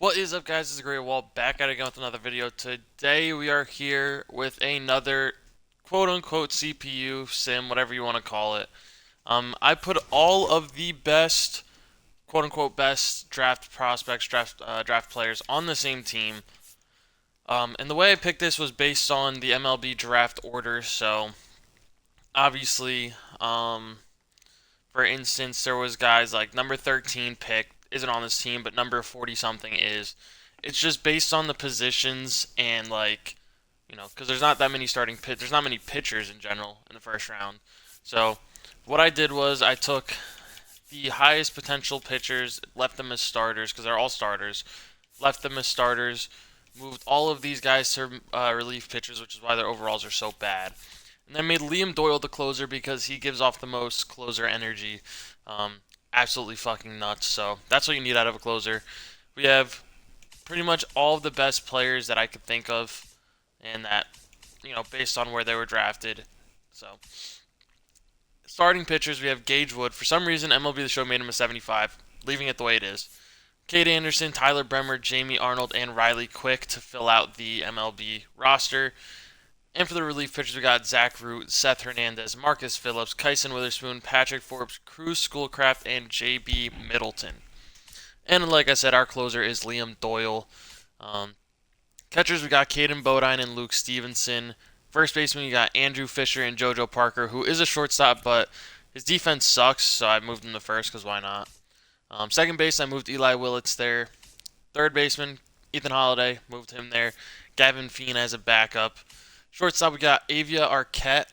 What is up, guys? This is TheGreatWall back at it again with another video. Today we are here with another quote-unquote CPU sim, whatever you want to call it. I put all of the best quote-unquote best draft prospects, draft players on the same team. And the way I picked this was based on the MLB draft order. So obviously, for instance, there was guys like number 13 pick isn't on this team, but number 40 something is. It's just based on the positions and because there's not that many there's not many pitchers in general in the first round. So what I did was I took the highest potential pitchers, left them as starters because they're all starters, left them as starters, moved all of these guys to relief pitchers, which is why their overalls are so bad. And then made Liam Doyle the closer because he gives off the most closer energy. Um, Absolutely fucking nuts. So that's what you need out of a closer. We have pretty much all of the best players that I could think of, and that, based on where they were drafted. So starting pitchers, we have Gage Wood. For some reason, MLB The Show made him a 75, leaving it the way it is. Cade Anderson, Tyler Bremer, Jamie Arnold, and Riley Quick to fill out the MLB roster. And for the relief pitchers, we got Zach Root, Seth Hernandez, Marcus Phillips, Kyson Witherspoon, Patrick Forbes, Cruz Schoolcraft, and JB Middleton. And like I said, our closer is Liam Doyle. Um, Catchers, we got Caden Bodine and Luke Stevenson. First baseman, we got Andrew Fisher and JoJo Parker, who is a shortstop, but his defense sucks, so I moved him to first because why not? Second base, I moved Eli Willits there. Third baseman, Ethan Holiday, moved him there. Gavin Fean as a backup. Shortstop, we got Avia Arquette.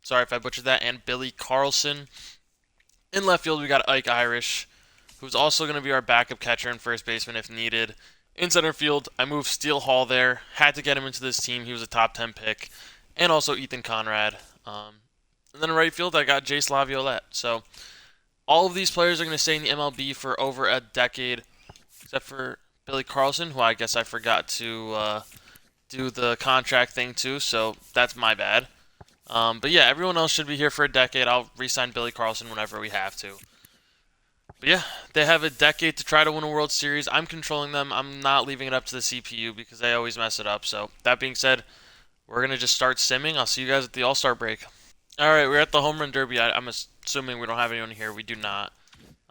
Sorry if I butchered that. And Billy Carlson. In left field, we got Ike Irish, who's also going to be our backup catcher and first baseman if needed. In center field, I moved Steele Hall there. Had to get him into this team. He was a top 10 pick. And also Ethan Conrad. And then in right field, I got Jace Laviolette. So all of these players are going to stay in the MLB for over a decade, except for Billy Carlson, who I guess I forgot to do the contract thing too, so that's my bad. But yeah, everyone else should be here for a decade. I'll re-sign Billy Carlson whenever we have to. But yeah, they have a decade to try to win a World Series. I'm controlling them. I'm not leaving it up to the CPU because they always mess it up. So that being said, we're gonna just start simming. I'll see you guys at the All-Star break. All right, we're at the Home Run Derby. I'm assuming we don't have anyone here. We do not.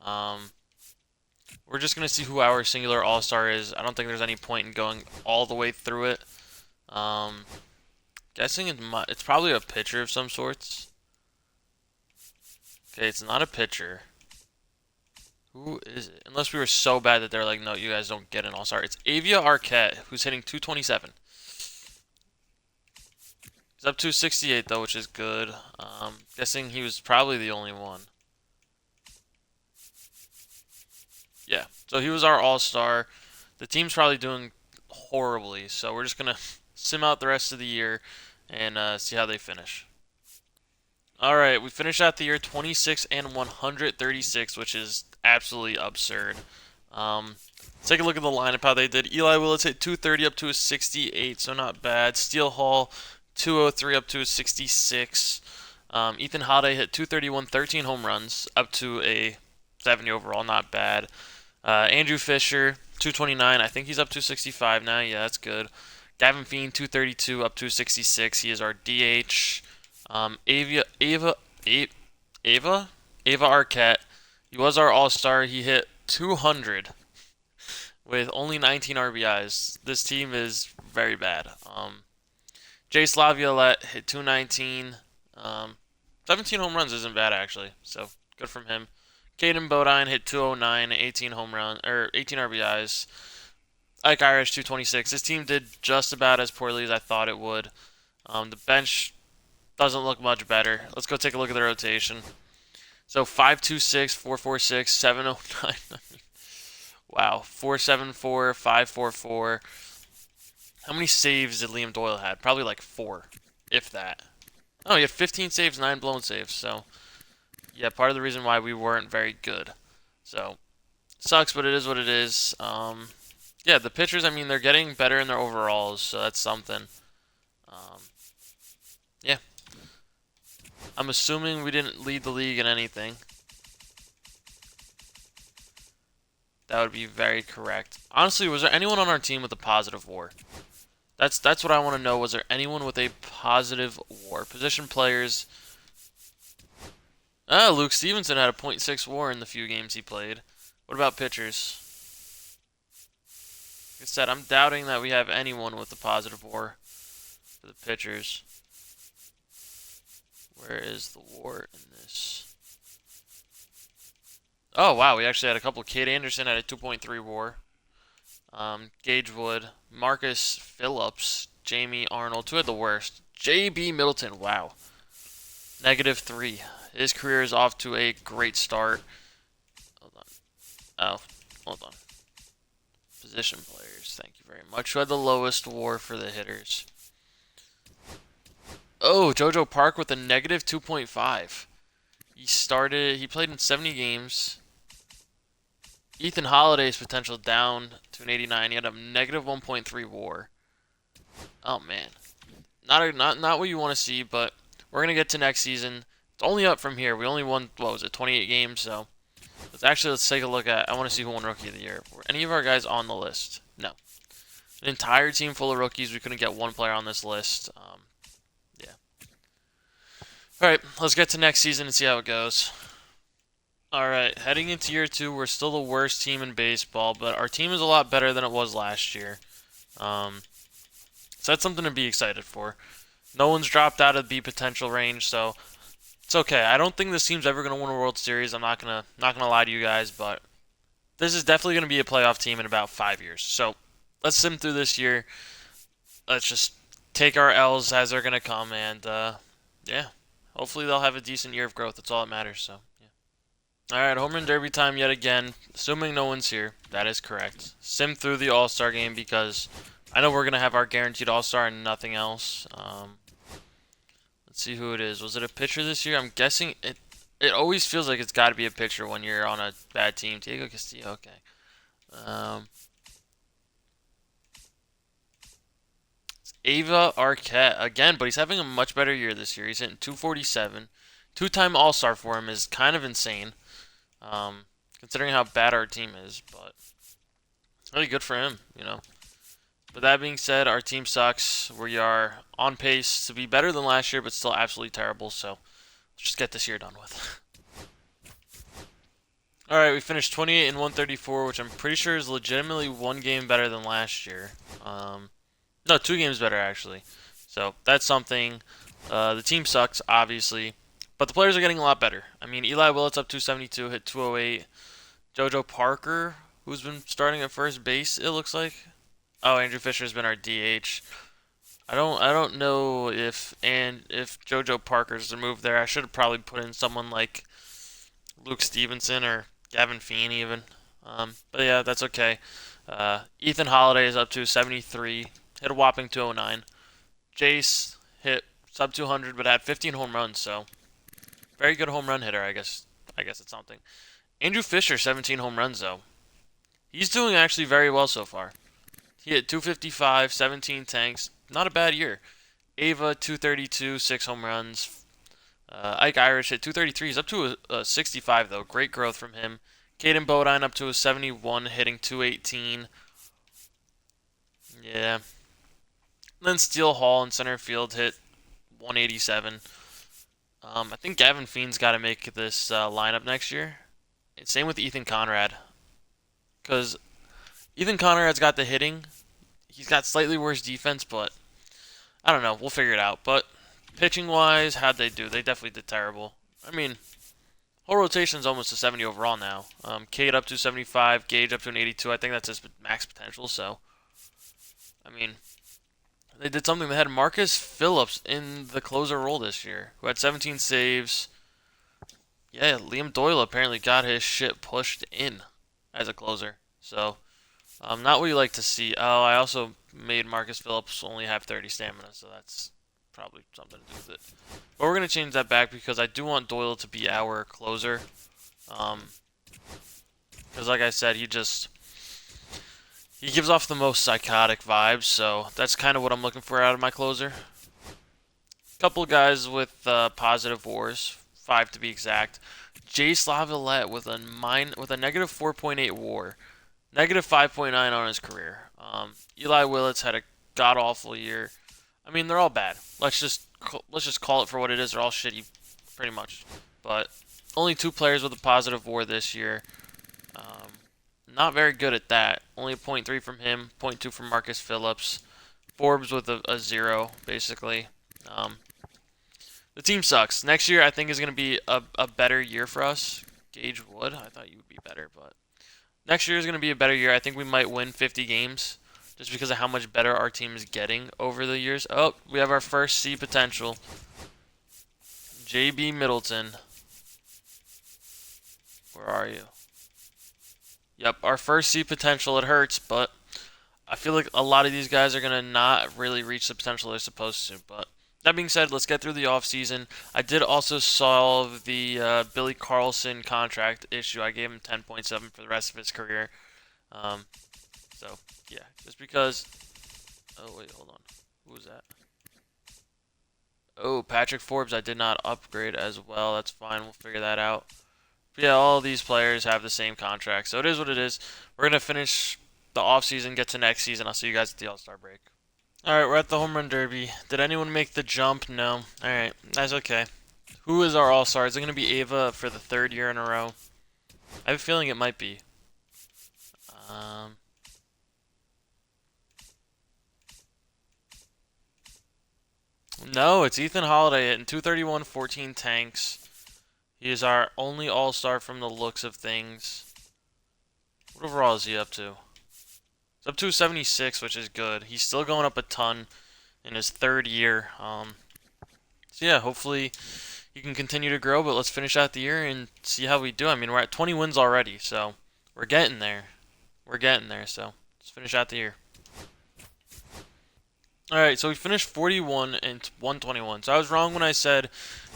Um, we're just gonna see who our singular All-Star is. I don't think there's any point in going all the way through it. Um, Guessing it's probably a pitcher of some sorts. Okay, it's not a pitcher. Who is it? Unless we were so bad that they're like, no, you guys don't get an All-Star. It's Avia Arquette, who's hitting 227. He's up to 68 though, which is good. Guessing he was probably the only one. Yeah, so he was our All-Star. The team's probably doing horribly, so we're just gonna sim out the rest of the year and see how they finish. All right, we finished out the year 26 and 136, which is absolutely absurd. Let's take a look at the lineup, how they did. Eli Willits hit 230 up to a 68, so not bad. Steele Hall, 203 up to a 66. Ethan Holiday hit 231, 13 home runs, up to a 70 overall, not bad. Andrew Fisher, 229, I think he's up to 65 now. Yeah, that's good. Gavin Fean, 232 up to 66. He is our DH. Ava Arquette. He was our All-Star. He hit 200 with only 19 RBIs. This team is very bad. Jace Laviolette hit 219. 17 home runs isn't bad actually, so good from him. Caden Bodine hit 209, 18 18 RBIs. Ike Irish 226. This team did just about as poorly as I thought it would. The bench doesn't look much better. Let's go take a look at the rotation. So 526, 446, 709. Wow, 474, 544. How many saves did Liam Doyle had? Probably like 4, if that. Oh, he had 15 saves, 9 blown saves. So yeah, part of the reason why we weren't very good. So sucks, but it is what it is. Yeah, the pitchers, I mean, they're getting better in their overalls, so that's something. Yeah. I'm assuming we didn't lead the league in anything. That would be very correct. Honestly, was there anyone on our team with a positive WAR? That's what I want to know. Was there anyone with a positive WAR? Position players. Luke Stevenson had a .6 WAR in the few games he played. What about pitchers? Like I said, I'm doubting that we have anyone with a positive WAR for the pitchers. Where is the WAR in this? Oh, wow, we actually had a couple. Kate Anderson had a 2.3 WAR. Gage Wood, Marcus Phillips, Jamie Arnold, who had the worst? J.B. Middleton, wow. -3. His career is off to a great start. Hold on. Oh, hold on. Position players, thank you very much. Who had the lowest WAR for the hitters? Oh, JoJo Park with a -2.5. He played in 70 games. Ethan Holiday's potential down to an 89. He had a -1.3 WAR. Oh man, not what you want to see. But we're gonna get to next season. It's only up from here. We only won, what was it, 28 games. So let's take a look at. I want to see who won Rookie of the Year. Were any of our guys on the list? No. An entire team full of rookies. We couldn't get one player on this list. Yeah. All right, let's get to next season and see how it goes. Alright, heading into year 2, we're still the worst team in baseball, but our team is a lot better than it was last year. So that's something to be excited for. No one's dropped out of the B potential range, so it's okay. I don't think this team's ever going to win a World Series. I'm not gonna lie to you guys, but this is definitely going to be a playoff team in about 5 years. So let's sim through this year. Let's just take our L's as they're going to come, and yeah, hopefully they'll have a decent year of growth. That's all that matters. So. Alright, home run derby time yet again. Assuming no one's here. That is correct. Sim through the All-Star game because I know we're going to have our guaranteed All-Star and nothing else. Let's see who it is. Was it a pitcher this year? I'm guessing it always feels like it's got to be a pitcher when you're on a bad team. Diego Castillo, okay. It's Ava Arquette again, but he's having a much better year this year. He's hitting 247. Two-time All-Star for him is kind of insane. Considering how bad our team is, but really good for him, you know. But that being said, our team sucks. We are on pace to be better than last year, but still absolutely terrible, so let's just get this year done with. Alright, we finished 28 and 134, which I'm pretty sure is legitimately one game better than last year. No, 2 games better, actually. So, that's something. The team sucks, obviously. But the players are getting a lot better. I mean, Eli Willett's up 272, hit 208. JoJo Parker, who's been starting at first base, it looks like. Oh, Andrew Fisher's been our DH. I don't know if JoJo Parker's the move there. I should have probably put in someone like Luke Stevenson or Gavin Feene even. But yeah, that's okay. Ethan Holiday is up to 73, hit a whopping 209. Jace hit sub 200, but had 15 home runs, so. Very good home run hitter, I guess it's something. Andrew Fisher, 17 home runs, though. He's doing actually very well so far. He hit 255, 17 tanks. Not a bad year. Ava, 232, 6 home runs. Ike Irish hit 233. He's up to a 65, though. Great growth from him. Caden Bodine up to a 71, hitting 218. Yeah. And then Steele Hall in center field hit 187. I think Gavin Feene's got to make this lineup next year. And same with Ethan Conrad. Because Ethan Conrad's got the hitting. He's got slightly worse defense, but I don't know. We'll figure it out. But pitching-wise, how'd they do? They definitely did terrible. I mean, whole rotation's almost a 70 overall now. Cade up to 75, Gage up to an 82. I think that's his max potential, so. I mean, they did something. They had Marcus Phillips in the closer role this year, who had 17 saves. Yeah, Liam Doyle apparently got his shit pushed in as a closer. So, not what you like to see. Oh, I also made Marcus Phillips only have 30 stamina, so that's probably something to do with it. But we're going to change that back because I do want Doyle to be our closer. Because like I said, he gives off the most psychotic vibes, so that's kind of what I'm looking for out of my closer. Couple of guys with positive WARs, 5 to be exact. Jace Lavalette with a -4.8 WAR. Negative 5.9 on his career. Eli Willits had a god awful year. I mean, they're all bad. Let's just call it for what it is. They're all shitty, pretty much. But only two players with a positive WAR this year. Um, Not very good at that. Only a point 0.3 from him, point 0.2 from Marcus Phillips. Forbes with a 0, basically. Um, the team sucks. Next year, I think, is going to be a better year for us. Gage Wood, I thought you would be better, but next year is going to be a better year. I think we might win 50 games just because of how much better our team is getting over the years. Oh, we have our first C potential. JB Middleton. Where are you? Yep, our first C potential. It hurts, but I feel like a lot of these guys are going to not really reach the potential they're supposed to. But that being said, let's get through the offseason. I did also solve the Billy Carlson contract issue. I gave him 10.7 for the rest of his career. Um, so, yeah, just because... Oh, wait, hold on. Who was that? Oh, Patrick Forbes, I did not upgrade as well. That's fine. We'll figure that out. But yeah, all these players have the same contract, so it is what it is. We're going to finish the offseason, get to next season. I'll see you guys at the All-Star break. Alright, we're at the Home Run Derby. Did anyone make the jump? No. Alright, that's okay. Who is our All-Star? Is it going to be Ava for the third year in a row? I have a feeling it might be. Um, no, it's Ethan Holiday hitting 231, 14 tanks. He is our only All-Star from the looks of things. What overall is he up to? He's up to 76, which is good. He's still going up a ton in his third year. So yeah, hopefully he can continue to grow, but let's finish out the year and see how we do. I mean, we're at 20 wins already, so we're getting there. We're getting there, so let's finish out the year. Alright, so we finished 41 and 121. So I was wrong when I said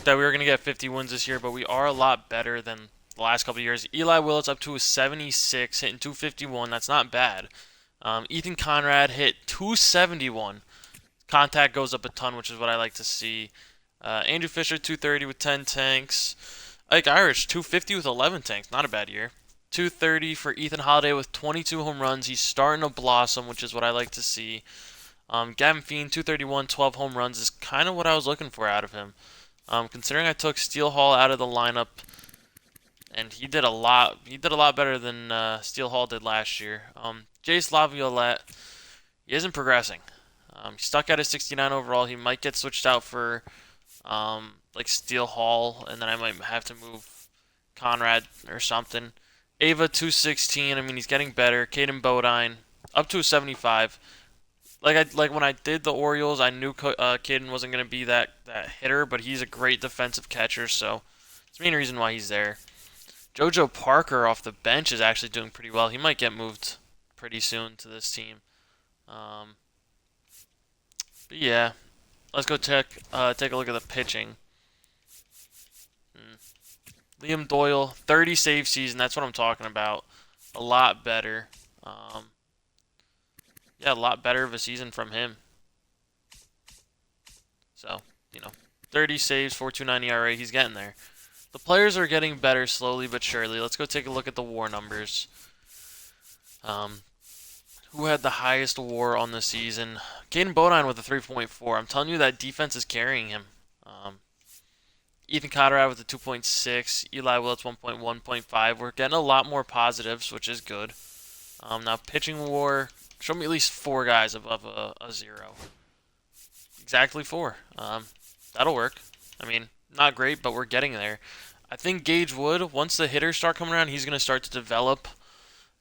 that we were going to get 50 wins this year, but we are a lot better than the last couple of years. Eli Willits up to a 76, hitting 251. That's not bad. Ethan Conrad hit 271. Contact goes up a ton, which is what I like to see. Andrew Fisher, 230 with 10 tanks. Ike Irish, 250 with 11 tanks. Not a bad year. 230 for Ethan Holiday with 22 home runs. He's starting to blossom, which is what I like to see. Gavin Fiend, 231, 12 home runs is kind of what I was looking for out of him. Considering I took Steel Hall out of the lineup, and he did a lot better than Steel Hall did last year. Jace Laviolette, he isn't progressing. He's stuck at a 69 overall. He might get switched out for like Steel Hall, and then I might have to move Conrad or something. Ava 216. I mean, he's getting better. Caden Bodine up to a 75. Like when I did the Orioles, I knew Caden wasn't gonna be that hitter, but he's a great defensive catcher, so it's the main reason why he's there. JoJo Parker off the bench is actually doing pretty well. He might get moved pretty soon to this team. Um, but yeah, let's go take a look at the pitching. Liam Doyle, 30 save season. That's what I'm talking about. A lot better. Yeah, a lot better of a season from him. So, 30 saves, 4.29 ERA. He's getting there. The players are getting better slowly but surely. Let's go take a look at the WAR numbers. Who had the highest WAR on the season? Caden Bodine with a 3.4. I'm telling you that defense is carrying him. Ethan Conrad with a 2.6. Eli Willits 1.1.5. We're getting a lot more positives, which is good. Now pitching WAR. Show me at least 4 guys above a 0. Exactly 4. That'll work. I mean, not great, but we're getting there. I think Gage Wood, once the hitters start coming around, he's going to start to develop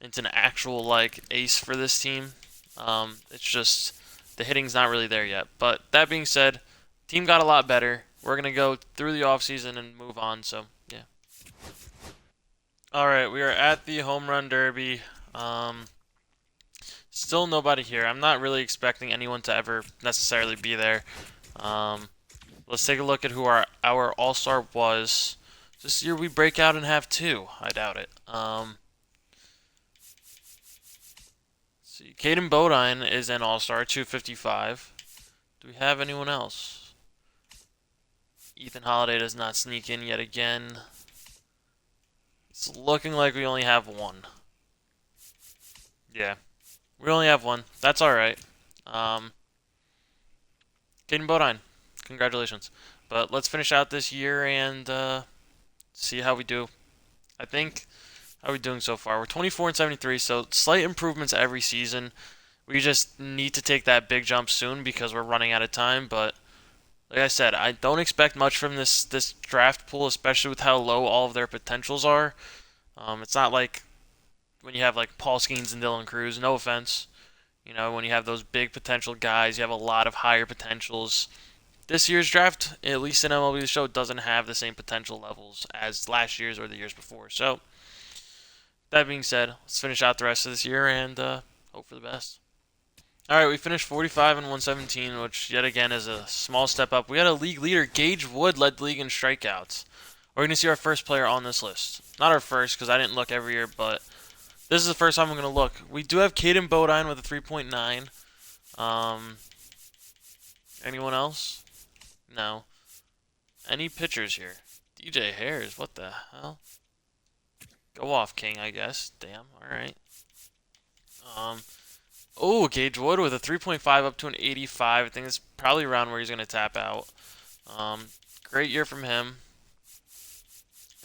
into an actual, ace for this team. It's just the hitting's not really there yet. But that being said, team got a lot better. We're going to go through the offseason and move on, so, yeah. Alright, we are at the Home Run Derby. Still nobody here. I'm not really expecting anyone to ever necessarily be there. Let's take a look at who our All-Star was. This year we break out and have 2. I doubt it. See, Caden Bodine is an All-Star, 255. Do we have anyone else? Ethan Holiday does not sneak in yet again. It's looking like we only have 1. Yeah, we only have one. That's all right. Um, Caden Bodine, congratulations. But let's finish out this year and see how we do. I think how are we doing so far? We're 24 and 73, so slight improvements every season. We just need to take that big jump soon because we're running out of time. But like I said, I don't expect much from this draft pool, especially with how low all of their potentials are. It's not like when you have like Paul Skeens and Dylan Cruz. No offense, when you have those big potential guys, you have a lot of higher potentials. This year's draft, at least in MLB The Show, doesn't have the same potential levels as last year's or the years before. So that being said, let's finish out the rest of this year and hope for the best. All right, we finished 45 and 117, which yet again is a small step up. We had a league leader. Gage Wood led the league in strikeouts. We're going to see our first player on this list. Not our first, because I didn't look every year, but this is the first time I'm going to look. We do have Caden Bodine with a 3.9. Anyone else? No. Any pitchers here? DJ Harris, what the hell? Go off, King, I guess. Damn, alright. Oh, Gage Wood with a 3.5 up to an 85. I think it's probably around where he's going to tap out. Great year from him.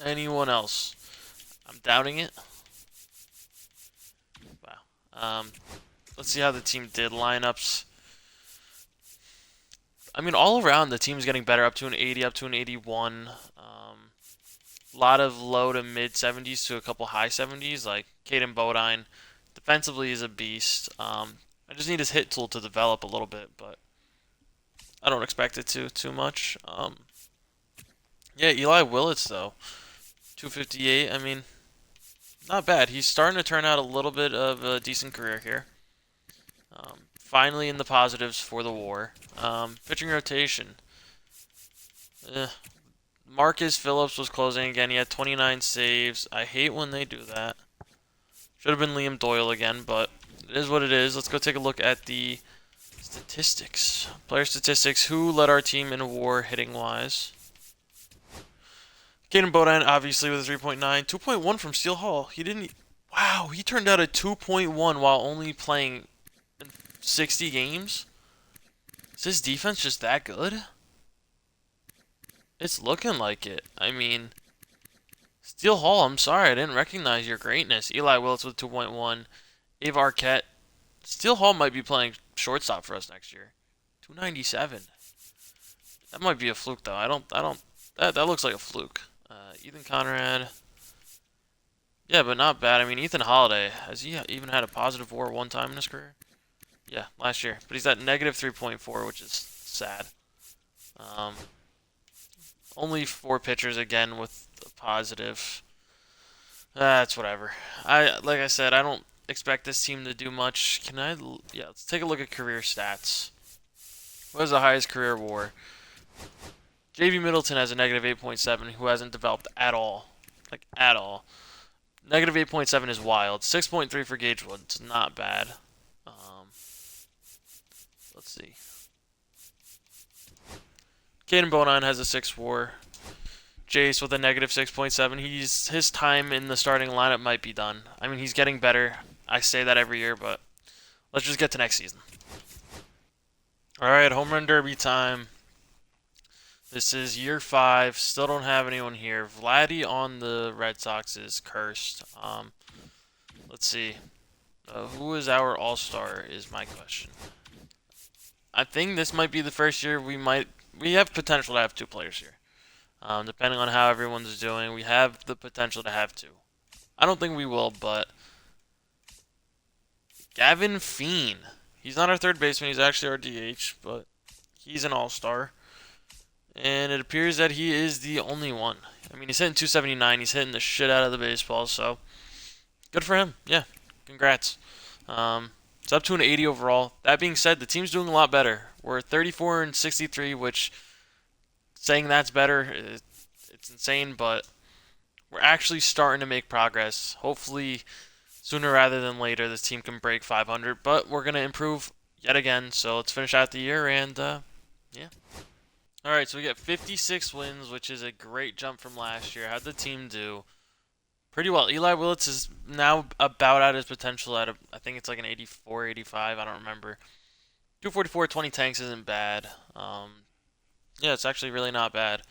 Anyone else? I'm doubting it. Wow. Let's see how the team did. Lineups. I mean, all around the team's getting better. Up to an 80, up to an 81. A lot of low to mid 70s to a couple high 70s, like Caden Bodine. Defensively is a beast. I just need his hit tool to develop a little bit, but I don't expect it to too much. Yeah, Eli Willits though, 258. I mean, not bad. He's starting to turn out a little bit of a decent career here. Finally in the positives for the WAR. Pitching rotation. Marcus Phillips was closing again. He had 29 saves. I hate when they do that. Should have been Liam Doyle again, but it is what it is. Let's go take a look at the statistics. Player statistics. Who led our team in WAR hitting-wise? Caden Bodine, obviously, with a 3.9. 2.1 from Steel Hall. He didn't... Wow, he turned out a 2.1 while only playing 60 games? Is his defense just that good? It's looking like it. I mean, Steel Hall, I'm sorry, I didn't recognize your greatness. Eli Willits with 2.1. Ave Arquette. Steel Hall might be playing shortstop for us next year. 297. That might be a fluke, though. That looks like a fluke. Ethan Conrad. Yeah, but not bad. I mean, Ethan Holiday, has he even had a positive WAR one time in his career? Yeah, last year. But he's at negative 3.4, which is sad. Only 4 pitchers again with a positive. That's whatever. Like I said, I don't expect this team to do much. Yeah, let's take a look at career stats. What is the highest career WAR? JV Middleton has a negative 8.7, who hasn't developed at all. Like, at all. Negative 8.7 is wild. 6.3 for Gage Wood. It's not bad. Let's see. Caden Bodine has a 6 WAR. Jace with a negative 6.7. His time in the starting lineup might be done. I mean, he's getting better. I say that every year, but let's just get to next season. All right, home run derby time. This is year 5. Still don't have anyone here. Vladdy on the Red Sox is cursed. Let's see. Who is our all-star is my question. I think this might be the first year we have potential to have 2 players here. Depending on how everyone's doing, we have the potential to have 2. I don't think we will, but Gavin Fiend. He's not our third baseman. He's actually our DH, but he's an all-star. And it appears that he is the only one. I mean, he's hitting 279. He's hitting the shit out of the baseball, so good for him. Yeah, congrats. It's up to an 80 overall. That being said, the team's doing a lot better. We're 34 and 63, which saying that's better, it's insane, but we're actually starting to make progress. Hopefully, sooner rather than later, this team can break 500, but we're going to improve yet again. So let's finish out the year, and yeah. All right, so we get 56 wins, which is a great jump from last year. How'd the team do? pretty well. Eli Willits is now about at his potential at I think it's like an 84, 85. I don't remember. 244, 20 tanks isn't bad. Yeah, it's actually really not bad.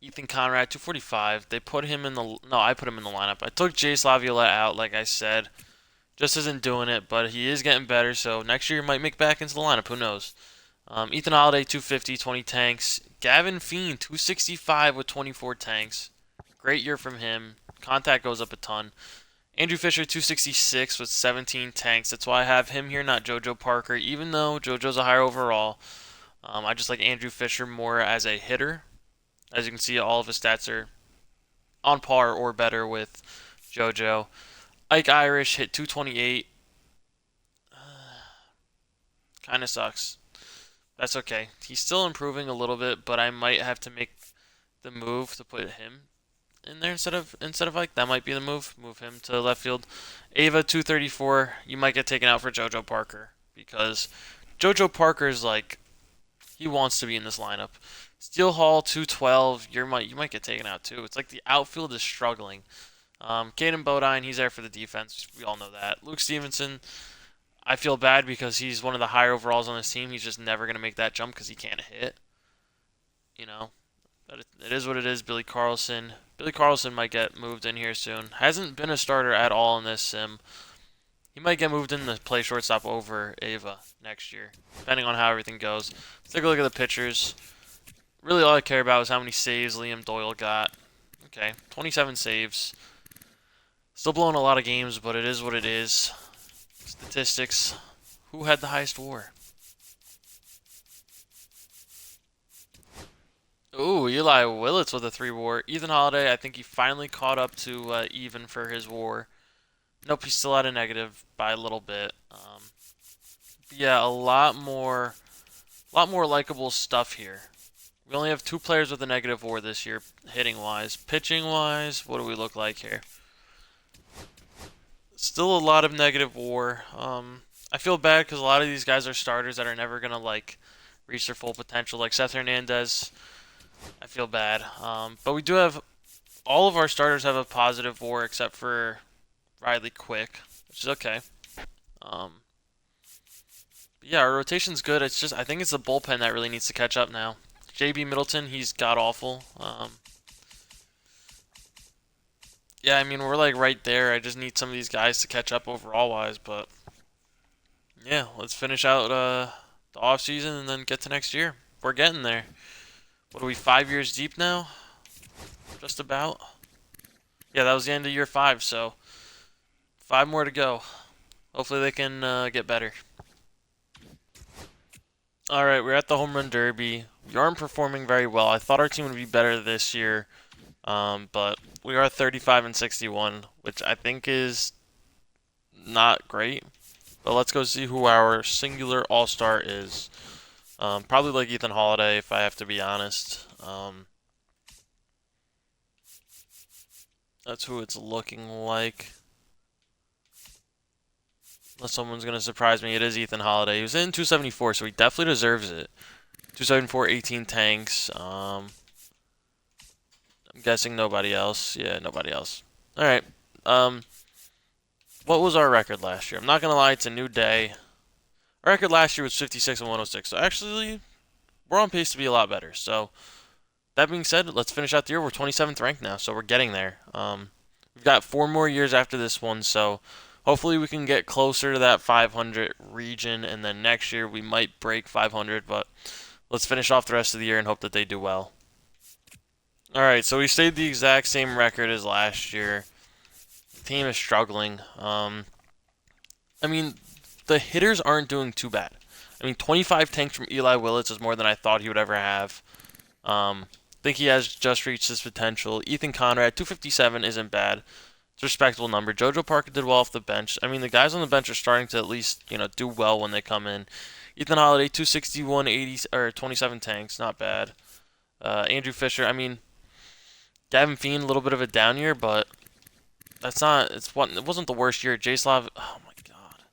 Ethan Conrad, 245. They put him in the no, I put him in the lineup. I took Jace Laviolette out, like I said. Just isn't doing it, but he is getting better. So next year he might make back into the lineup. Who knows? Ethan Holiday, 250, 20 tanks. Gavin Fiend, 265 with 24 tanks. Great year from him. Contact goes up a ton. Andrew Fisher, 266 with 17 tanks. That's why I have him here, not JoJo Parker, even though JoJo's a higher overall. I just like Andrew Fisher more as a hitter. As you can see, all of his stats are on par or better with JoJo. Ike Irish hit 228. Kind of sucks. That's okay. He's still improving a little bit, but I might have to make the move to put him in there instead of like that might be the move. Move him to left field. Ava 234. You might get taken out for JoJo Parker because JoJo Parker's like he wants to be in this lineup. Steel Hall 212. You might get taken out too. It's like the outfield is struggling. Caden Bodine, he's there for the defense. We all know that. Luke Stevenson, I feel bad because he's one of the higher overalls on this team. He's just never going to make that jump because he can't hit. You know, but it is what it is. Billy Carlson. Billy Carlson might get moved in here soon. Hasn't been a starter at all in this sim. He might get moved in to play shortstop over Ava next year, depending on how everything goes. Let's take a look at the pitchers. Really, all I care about is how many saves Liam Doyle got. Okay, 27 saves. Still blowing a lot of games, but it is what it is. Statistics. Who had the highest WAR? Ooh, Eli Willits with a 3 WAR. Ethan Holiday, I think he finally caught up to even for his WAR. Nope, he's still at a negative by a little bit. Yeah, a lot more likable stuff here. We only have 2 players with a negative WAR this year, hitting wise. Pitching wise, what do we look like here? Still a lot of negative WAR. I feel bad because a lot of these guys are starters that are never gonna like reach their full potential. Like Seth Hernandez, I feel bad. But we do have all of our starters have a positive WAR except for Riley Quick, which is okay. Yeah, our rotation's good. It's just I think it's the bullpen that really needs to catch up now. JB Middleton, he's god awful. Yeah, I mean we're like right there. I just need some of these guys to catch up overall wise, but yeah, let's finish out the off season and then get to next year. We're getting there. What are we 5 years deep now? Just about. Yeah, that was the end of year 5, so 5 more to go. Hopefully they can get better. Alright, we're at the Home Run Derby. We aren't performing very well. I thought our team would be better this year, but we are 35 and 61, which I think is not great. But let's go see who our singular all-star is. Probably like Ethan Holiday, if I have to be honest. That's who it's looking like. Unless someone's going to surprise me, it is Ethan Holiday. He was in 274, so he definitely deserves it. 274, 18 tanks. I'm guessing nobody else. Yeah, nobody else. Alright. What was our record last year? I'm not going to lie, it's a new day. Our record last year was 56 and 106, so actually, we're on pace to be a lot better. So, that being said, let's finish out the year. We're 27th ranked now, so we're getting there. We've got 4 more years after this one, so hopefully we can get closer to that 500 region, and then next year we might break 500, but let's finish off the rest of the year and hope that they do well. Alright, so we stayed the exact same record as last year. The team is struggling. I mean, the hitters aren't doing too bad. I mean, 25 tanks from Eli Willits is more than I thought he would ever have. I think he has just reached his potential. Ethan Conrad, 257 isn't bad. It's a respectable number. JoJo Parker did well off the bench. I mean, the guys on the bench are starting to at least, do well when they come in. Ethan Holiday, 261, 80 or 27 tanks, not bad. Andrew Fisher, I mean, Gavin Fiend, a little bit of a down year, but it wasn't the worst year. Jaslav, oh my god.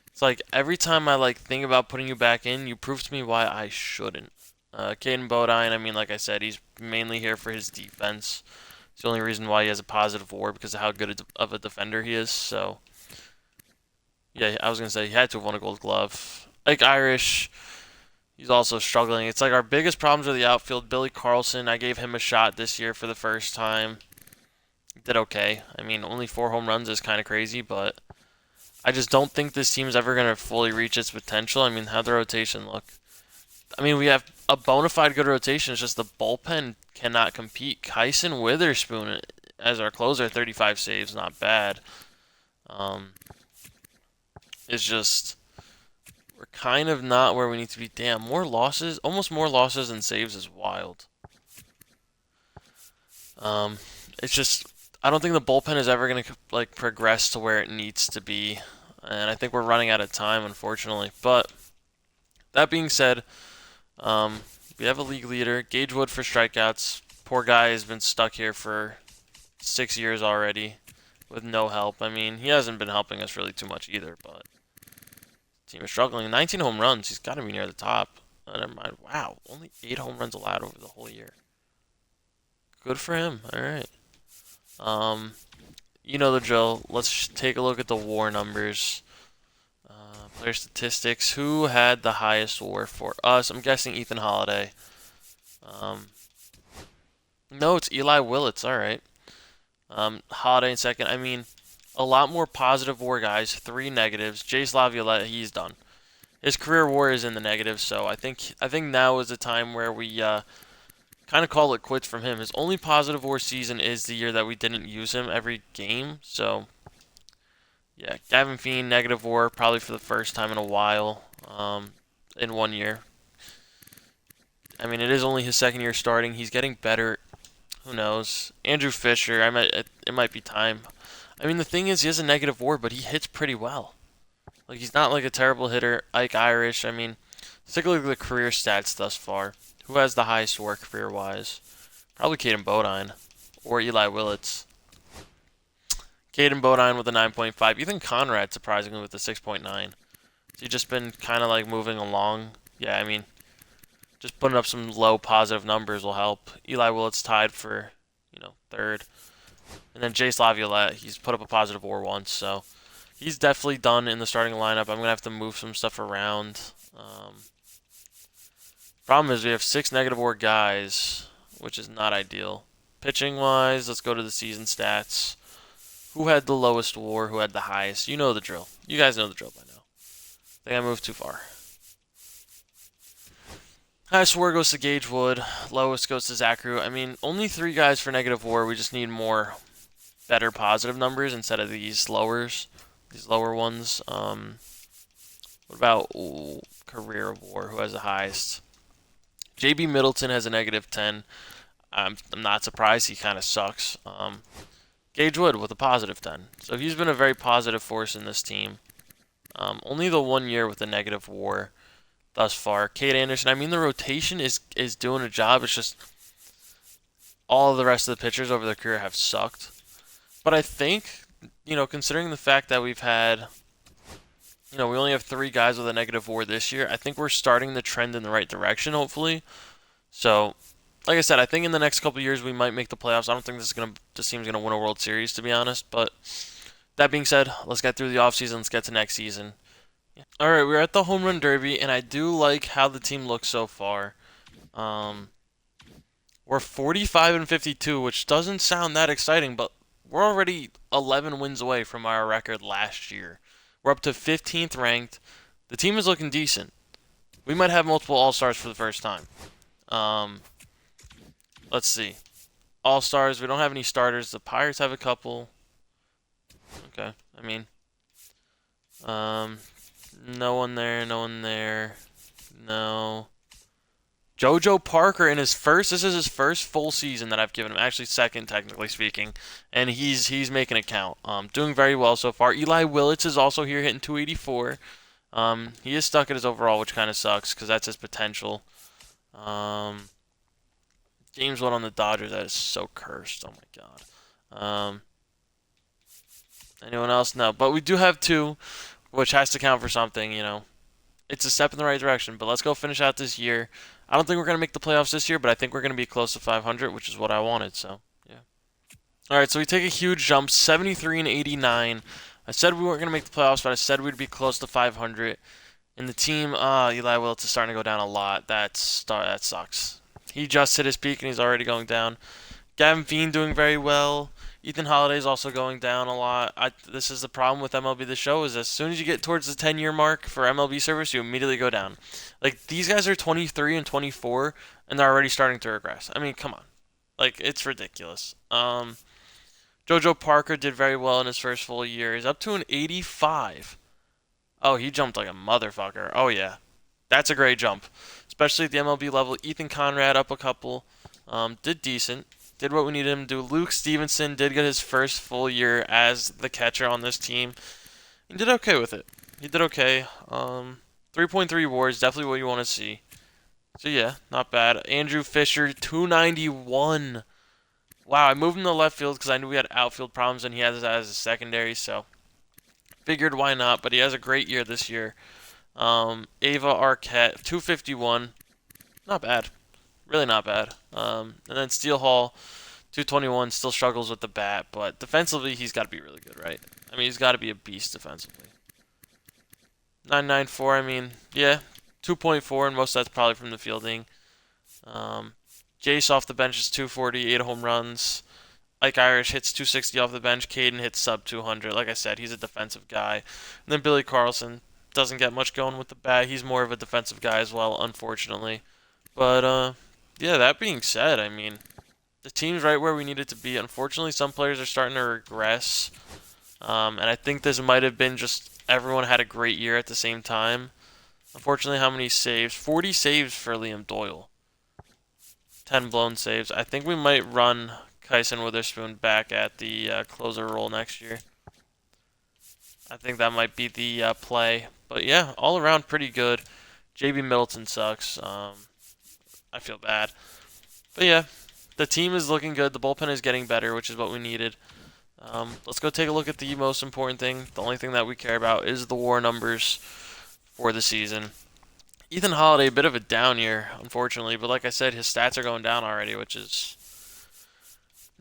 It's like every time I think about putting you back in, you prove to me why I shouldn't. Caden Bodine, I mean, like I said, he's mainly here for his defense. It's the only reason why he has a positive WAR because of how good of a defender he is. So yeah, I was gonna say he had to have won a Gold Glove. Like Irish, he's also struggling. It's like our biggest problems are the outfield. Billy Carlson, I gave him a shot this year for the first time. Did okay. I mean, only 4 home runs is kind of crazy, but I just don't think this team's ever gonna fully reach its potential. I mean, how'd the rotation look? I mean, we have a bona fide good rotation. It's just the bullpen cannot compete. Kyson Witherspoon as our closer, 35 saves, not bad. It's just we're kind of not where we need to be. Damn, more losses, almost more losses than saves is wild. Um, it's just I don't think the bullpen is ever gonna like progress to where it needs to be, and I think we're running out of time, unfortunately. But that being said, um, we have a league leader, Gage Wood for strikeouts. Poor guy has been stuck here for 6 years already with no help. I mean, he hasn't been helping us really too much either, but the team is struggling. 19 home runs. He's got to be near the top. Never mind. Wow, only 8 home runs allowed over the whole year. Good for him. All right. Um, you know the drill. Let's take a look at the WAR numbers. Player statistics. Who had the highest WAR for us? I'm guessing Ethan Holiday. Um, no, it's Eli Willits. All right. Holiday in second. I mean, a lot more positive WAR guys. 3 negatives. Jace Laviolette, he's done. His career WAR is in the negatives, so I think now is the time where we kind of call it quits from him. His only positive WAR season is the year that we didn't use him every game. So yeah, Gavin Fiend negative WAR probably for the first time in a while. In 1 year. I mean, it is only his second year starting. He's getting better. Who knows? Andrew Fisher. It might be time. I mean, the thing is, he has a negative WAR, but he hits pretty well. Like, he's not like a terrible hitter. Ike Irish. I mean, let's take a look at the career stats thus far. Who has the highest WAR career-wise? Probably Caden Bodine or Eli Willits. Caden Bodine with a 9.5. Ethan Conrad, surprisingly, with a 6.9. He's just been kind of like moving along. Yeah, I mean, just putting up some low positive numbers will help. Eli Willits tied for, third. And then Jace Laviolette, he's put up a positive WAR once, so he's definitely done in the starting lineup. I'm going to have to move some stuff around. Problem is we have 6 negative WAR guys, which is not ideal. Pitching-wise, let's go to the season stats. Who had the lowest WAR? Who had the highest? You know the drill. You guys know the drill by now. I think I moved too far. Highest WAR goes to Gage Wood. Lowest goes to Zachary. I mean, only 3 guys for negative WAR. We just need more better positive numbers instead of these lower ones. What about career WAR? Who has the highest? JB Middleton has a negative 10. I'm not surprised. He kind of sucks. Gage Wood with a positive 10. So he's been a very positive force in this team. Only the 1 year with a negative WAR thus far. Kate Anderson, I mean, the rotation is doing a job. It's just all of the rest of the pitchers over their career have sucked. But I think, considering the fact that we've had, we only have 3 guys with a negative WAR this year, I think we're starting the trend in the right direction, hopefully. So, like I said, I think in the next couple of years we might make the playoffs. I don't think this team's gonna win a World Series, to be honest. But that being said, let's get through the offseason. Let's get to next season. Yeah. All right, we're at the home run derby, and I do like how the team looks so far. We're 45 and 52, which doesn't sound that exciting, but we're already 11 wins away from our record last year. We're up to 15th ranked. The team is looking decent. We might have multiple All-Stars for the first time. Let's see. All-Stars, we don't have any starters. The Pirates have a couple. Okay, I mean, no one there, no one there. No. JoJo Parker in this is his first full season that I've given him. Actually, second, technically speaking. And he's making it count. Doing very well so far. Eli Willits is also here hitting 284. He is stuck at his overall, which kind of sucks because that's his potential. James Wood on the Dodgers, that is so cursed. Oh my god. Anyone else? No. But we do have 2, which has to count for something, It's a step in the right direction, but let's go finish out this year. I don't think we're going to make the playoffs this year, but I think we're going to be close to 500, which is what I wanted, so, yeah. All right, so we take a huge jump, 73 and 89. I said we weren't going to make the playoffs, but I said we'd be close to 500. And the team, Eli Willis is starting to go down a lot. That sucks. He just hit his peak and he's already going down. Gavin Fiend doing very well. Ethan Holiday's also going down a lot. This is the problem with MLB The Show is as soon as you get towards the 10-year mark for MLB service, you immediately go down. Like these guys are 23 and 24 and they're already starting to regress. I mean, come on. Like it's ridiculous. Jojo Parker did very well in his first full year. He's up to an 85. Oh, he jumped like a motherfucker. Oh yeah. That's a great jump. Especially at the MLB level. Ethan Conrad up a couple. Did decent. Did what we needed him to do. Luke Stevenson did get his first full year as the catcher on this team. He did okay with it. He did okay. 3.3 WARs, definitely what you want to see. So yeah, not bad. Andrew Fisher, 291. Wow, I moved him to left field because I knew we had outfield problems and he has that as a secondary, so figured why not, but he has a great year this year. Ava Arquette, 251. Not bad. Really not bad. And then Steel Hall, 221, still struggles with the bat, but defensively he's got to be really good, right? I mean, he's got to be a beast defensively. 994, I mean, yeah, 2.4, and most of that's probably from the fielding. Jace off the bench is 240, 8 home runs. Ike Irish hits 260 off the bench. Caden hits sub 200. Like I said, he's a defensive guy. And then Billy Carlson doesn't get much going with the bat. He's more of a defensive guy as well, unfortunately. But, yeah, that being said, I mean, the team's right where we need it to be. Unfortunately, some players are starting to regress. And I think this might have been just everyone had a great year at the same time. Unfortunately, how many saves? 40 saves for Liam Doyle. 10 blown saves. I think we might run Kyson Witherspoon back at the closer role next year. I think that might be the play. But yeah, all around pretty good. JB Middleton sucks. I feel bad. But yeah, the team is looking good. The bullpen is getting better, which is what we needed. Let's go take a look at the most important thing. The only thing that we care about is the WAR numbers for the season. Ethan Holiday, a bit of a down year, unfortunately. But like I said, his stats are going down already, which is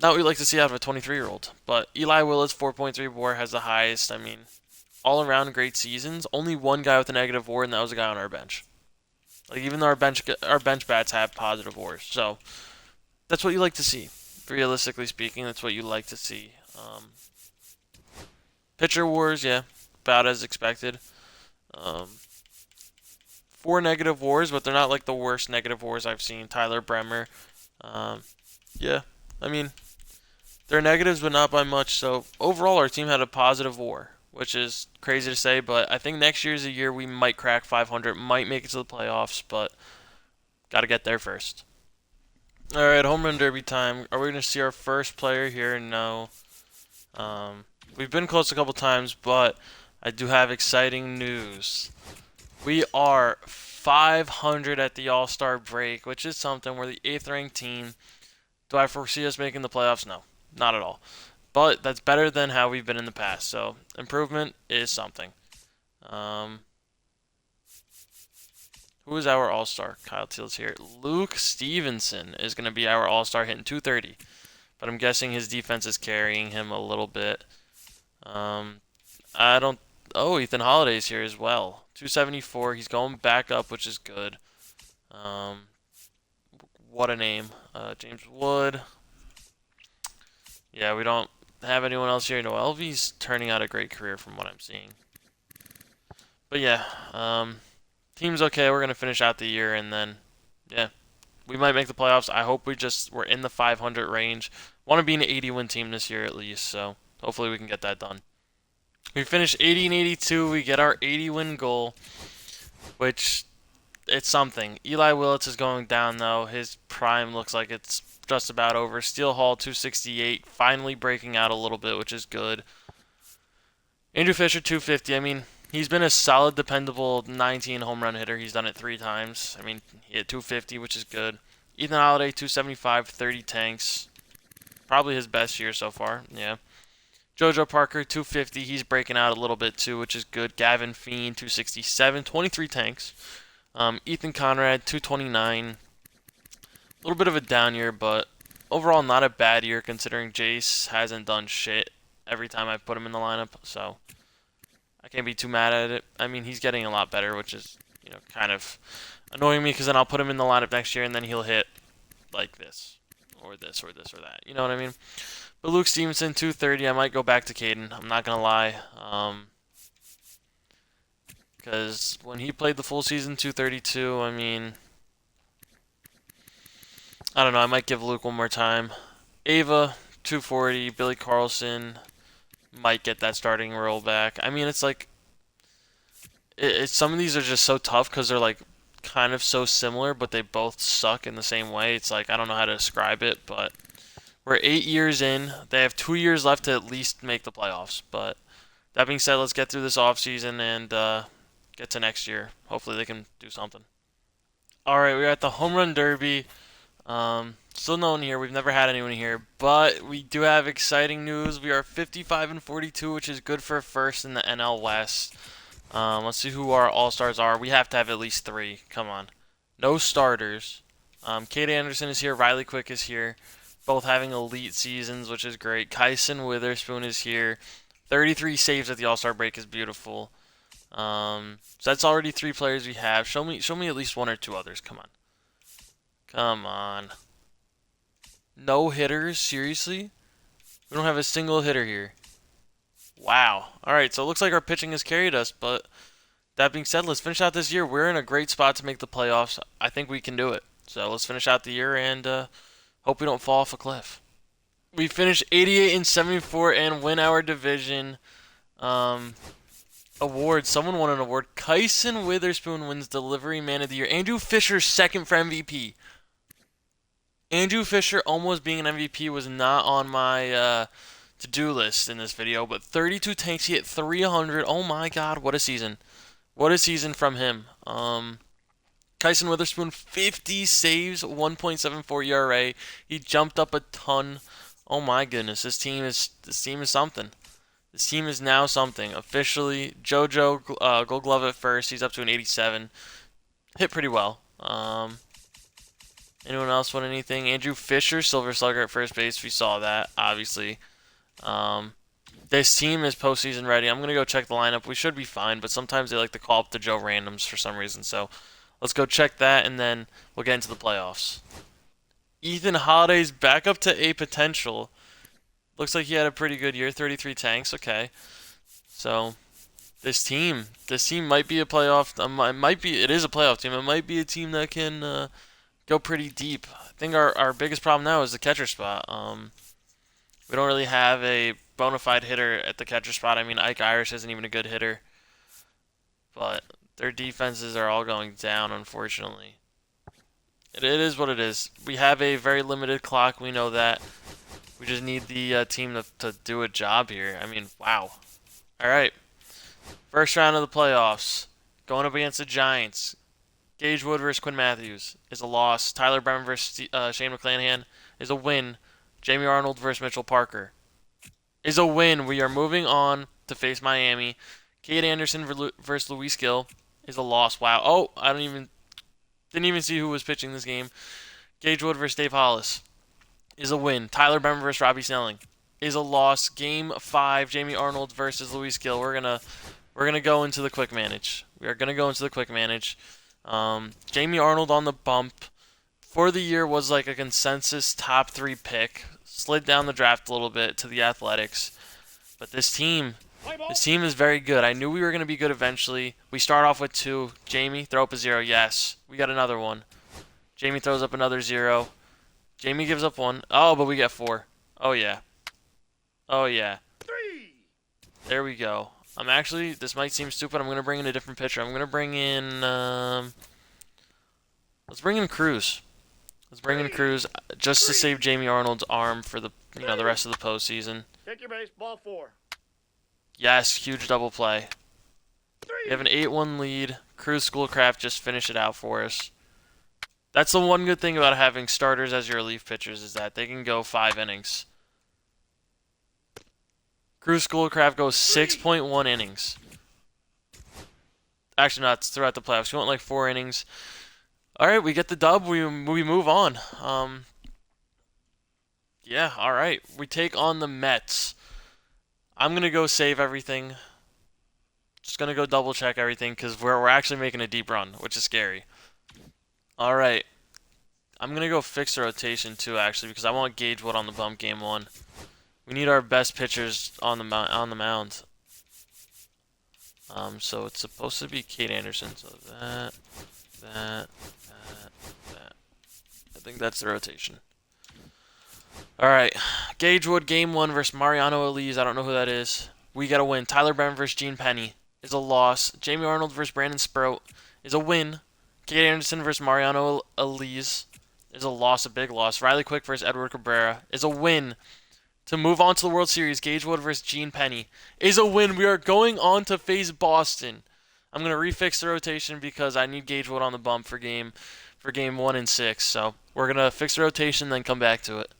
not what we like to see out of a 23-year-old. But Eli Willis, 4.3 WAR, has the highest. I mean, all around great seasons. Only one guy with a negative WAR, and that was a guy on our bench. Like even though our bench bats have positive WARs, so that's what you like to see. Realistically speaking, that's what you like to see. Pitcher WARs, yeah, about as expected. Um, 4 negative WARs, but they're not like the worst negative WARs I've seen. Tyler Bremer, yeah, I mean they're negatives, but not by much. So overall, our team had a positive WAR, which is crazy to say, but I think next year is a year we might crack 500, might make it to the playoffs, but got to get there first. All right, home run derby time. Are we going to see our first player here? No. We've been close a couple times, but I do have exciting news. We are 500 at the All-Star break, which is something. We're the 8th ranked team. Do I foresee us making the playoffs? No, not at all. But that's better than how we've been in the past. So improvement is something. Who is our all-star? Kyle Teal's here. Luke Stevenson is going to be our all-star hitting 230. But I'm guessing his defense is carrying him a little bit. I don't... Oh, Ethan Holiday's here as well. 274. He's going back up, which is good. What a name. James Wood. Yeah, we don't have anyone else here. No, LV's turning out a great career from what I'm seeing. But yeah, team's okay. We're going to finish out the year, and then, yeah, we might make the playoffs. I hope we're in the 500 range. Want to be an 80-win team this year at least, so hopefully we can get that done. We finish 80 and 82. We get our 80-win goal, which it's something. Eli Willits is going down, though. His prime looks like it's just about over. Steel Hall, 268, finally breaking out a little bit, which is good. Andrew Fisher, 250. I mean, he's been a solid, dependable 19 home run hitter. He's done it 3 times. I mean, he hit 250, which is good. Ethan Holiday, 275, 30 tanks. Probably his best year so far, yeah. Jojo Parker, 250. He's breaking out a little bit too, which is good. Gavin Fiend, 267, 23 tanks. Ethan Conrad, 229. A little bit of a down year, but overall not a bad year considering Jace hasn't done shit every time I put him in the lineup, so I can't be too mad at it. I mean, he's getting a lot better, which is, kind of annoying me because then I'll put him in the lineup next year and then he'll hit like this, or this, or this, or that. You know what I mean? But Luke Stevenson, 230. I might go back to Caden. I'm not gonna lie. Because when he played the full season, 232. I mean, I don't know. I might give Luke one more time. Ava, 240. Billy Carlson might get that starting role back. I mean, it's like some of these are just so tough because they're like kind of so similar, but they both suck in the same way. It's like I don't know how to describe it, but we're 8 years in. They have 2 years left to at least make the playoffs. But that being said, let's get through this offseason and get to next year. Hopefully they can do something. All right, we're at the Home Run Derby. Still no one here. We've never had anyone here, but we do have exciting news. We are 55 and 42, which is good for first in the NL West. Let's see who our all-stars are. We have to have at least 3. Come on. No starters. Kate Anderson is here. Riley Quick is here. Both having elite seasons, which is great. Kyson Witherspoon is here. 33 saves at the All-Star break is beautiful. So that's already 3 players we have. Show me at least 1 or 2 others. Come on. Come on. No hitters? Seriously? We don't have a single hitter here. Wow. Alright, so it looks like our pitching has carried us, but that being said, let's finish out this year. We're in a great spot to make the playoffs. I think we can do it. So let's finish out the year and hope we don't fall off a cliff. We finished 88 and 74 and win our division. Award. Someone won an award. Kyson Witherspoon wins Delivery Man of the Year. Andrew Fisher second for MVP. Andrew Fisher almost being an MVP was not on my to-do list in this video, but 32 tanks, he hit 300. Oh my god, what a season. What a season from him. Kyson Witherspoon, 50 saves, 1.74 ERA. He jumped up a ton. Oh my goodness, this team is something. This team is now something. Officially, JoJo Gold Glove at first. He's up to an 87. Hit pretty well. Anyone else want anything? Andrew Fisher, Silver Slugger at first base. We saw that, obviously. This team is postseason ready. I'm going to go check the lineup. We should be fine, but sometimes they like to call up the Joe Randoms for some reason. So let's go check that, and then we'll get into the playoffs. Ethan Holliday's back up to A potential. Looks like he had a pretty good year. 33 tanks. Okay. So this team might be a playoff. It is a playoff team. It might be a team that can go pretty deep. I think our biggest problem now is the catcher spot. We don't really have a bona fide hitter at the catcher spot. I mean, Ike Irish isn't even a good hitter. But their defenses are all going down, unfortunately. It is what it is. We have a very limited clock. We know that. We just need the team to do a job here. I mean, wow. All right. First round of the playoffs. Going up against the Giants. Gage Wood versus Quinn Matthews is a loss. Tyler Bremer versus Shane McClanahan is a win. Jamie Arnold versus Mitchell Parker is a win. We are moving on to face Miami. Cade Anderson versus Luis Gill is a loss. Wow. Oh, I didn't even see who was pitching this game. Gage Wood versus Dave Hollis is a win. Tyler Bremer versus Robbie Snelling is a loss. Game 5, Jamie Arnold versus Luis Gill. We're gonna go into the quick manage. We are gonna go into the quick manage. Jamie Arnold on the bump for the year was like a consensus top 3 pick. Slid down the draft a little bit to the Athletics, but this team is very good. I knew we were going to be good eventually. We start off with 2. Jamie, throw up a 0. Yes, we got another one. Jamie throws up another 0. Jamie gives up 1. Oh, but we get 4. Oh yeah. Oh yeah. 3. There we go. This might seem stupid. I'm going to bring in a different pitcher. I'm going to bring in, let's bring in Cruz. Let's bring in Cruz just to save Jamie Arnold's arm for the rest of the postseason. Take your base, ball 4. Yes, huge double play. We have an 8-1 lead. Cruz Schoolcraft just finished it out for us. That's the one good thing about having starters as your relief pitchers is that they can go 5 innings. Cruz Schoolcraft goes 6.1 innings. Actually, no, it's throughout the playoffs. We went like 4 innings. All right, we get the dub. We move on. Yeah, all right. We take on the Mets. I'm gonna go save everything. Just gonna go double check everything because we're actually making a deep run, which is scary. All right. I'm gonna go fix the rotation too, actually, because I want Gagewood on the bump game one. We need our best pitchers on the mound. So it's supposed to be Kate Anderson. So that. I think that's the rotation. All right, Gagewood game one versus Mariano Elise. I don't know who that is. We got a win. Tyler Brown versus Gene Penny is a loss. Jamie Arnold versus Brandon Sprout is a win. Kate Anderson versus Mariano Elise is a loss, a big loss. Riley Quick versus Edward Cabrera is a win. To move on to the World Series, Gagewood versus Gene Penny is a win. We are going on to face Boston. I'm gonna refix the rotation because I need Gagewood on the bump for game 1 and 6. So we're gonna fix the rotation, then come back to it.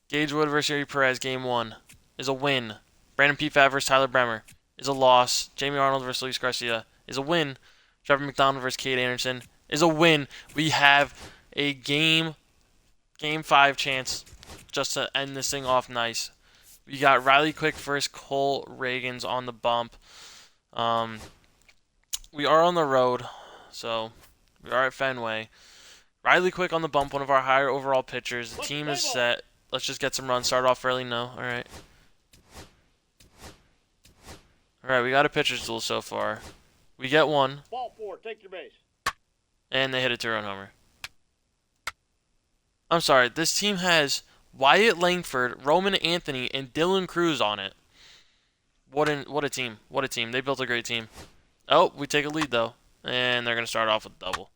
Gagewood versus Yuri Perez, game one, is a win. Brandon Pfaadt versus Tyler Bremer is a loss. Jamie Arnold versus Luis Garcia is a win. Trevor McDonald versus Kate Anderson is a win. We have a game 5 chance just to end this thing off nice. We got Riley Quick versus Cole Reagans on the bump. We are on the road, so we are at Fenway. Riley Quick on the bump, one of our higher overall pitchers. The team is set. Let's just get some runs. Start off early. No. All right. All right, we got a pitcher's duel so far. We get one. Ball 4, take your base. And they hit a 2-run homer. I'm sorry. This team has Wyatt Langford, Roman Anthony, and Dylan Cruz on it. What a team. What a team. They built a great team. Oh, we take a lead, though. And they're going to start off with a double.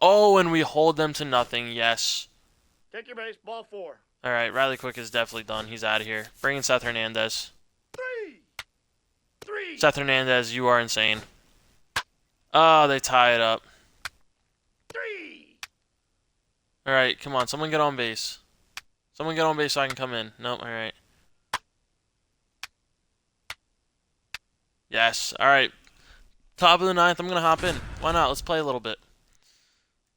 Oh, and we hold them to nothing. Yes. Take your base, ball 4. All right, Riley Quick is definitely done. He's out of here. Bring in Seth Hernandez. 3. Seth Hernandez, you are insane. Oh, they tie it up. 3. All right, come on. Someone get on base. Someone get on base so I can come in. Nope, all right. Yes, all right. Top of the ninth, I'm going to hop in. Why not? Let's play a little bit.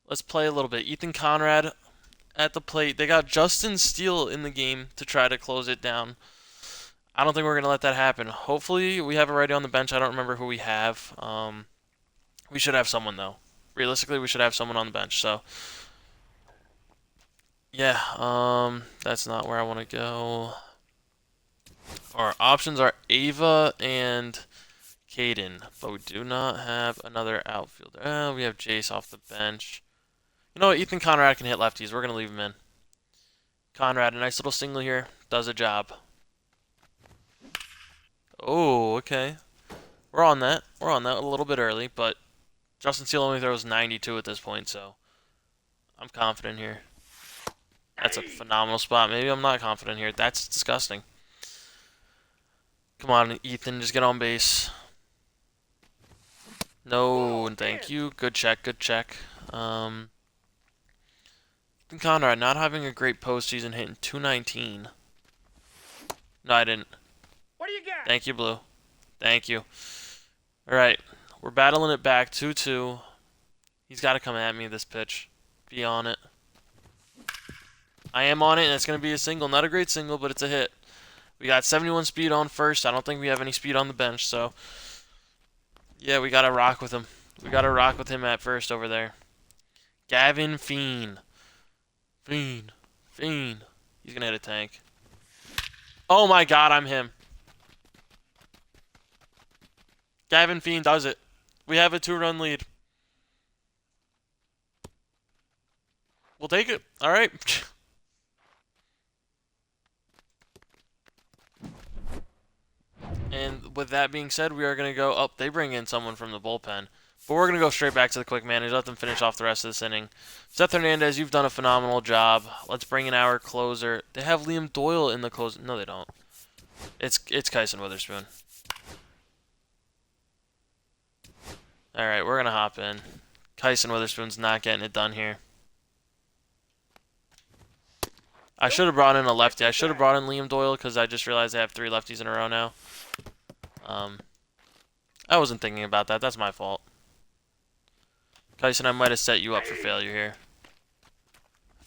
Let's play a little bit. Ethan Conrad at the plate. They got Justin Steele in the game to try to close it down. I don't think we're going to let that happen. Hopefully, we have it ready on the bench. I don't remember who we have. We should have someone, though. Realistically, we should have someone on the bench. So, yeah, that's not where I want to go. Our options are Ava and Caden, but we do not have another outfielder. We have Jace off the bench. You know what? Ethan Conrad can hit lefties. We're going to leave him in. Conrad, a nice little single here. Does a job. Oh, okay. We're on that. We're on that a little bit early, but Justin Steele only throws 92 at this point, so I'm confident here. That's a phenomenal spot. Maybe I'm not confident here. That's disgusting. Come on, Ethan. Just get on base. No, and thank you. Good check. Good check. Ethan Conrad not having a great postseason, hitting 219. No, I didn't. What do you got? Thank you, Blue. Thank you. All right. We're battling it back 2-2. He's got to come at me this pitch. Be on it. I am on it, and it's going to be a single. Not a great single, but it's a hit. We got 71 speed on first. I don't think we have any speed on the bench, so yeah, we got to rock with him. We got to rock with him at first over there. Gavin Fiend. Fiend. He's going to hit a tank. Oh my god, I'm him. Gavin Fiend does it. We have a 2-run lead. We'll take it. All right. And with that being said, we are going to go up. They bring in someone from the bullpen. But we're going to go straight back to the quick manage. Let them finish off the rest of this inning. Seth Hernandez, you've done a phenomenal job. Let's bring in our closer. They have Liam Doyle in the close. No, they don't. It's Kyson Witherspoon. All right, we're going to hop in. Kyson Witherspoon's not getting it done here. I should have brought in a lefty. I should have brought in Liam Doyle because I just realized I have 3 lefties in a row now. I wasn't thinking about that. That's my fault. Kyson, I might have set you up for failure here.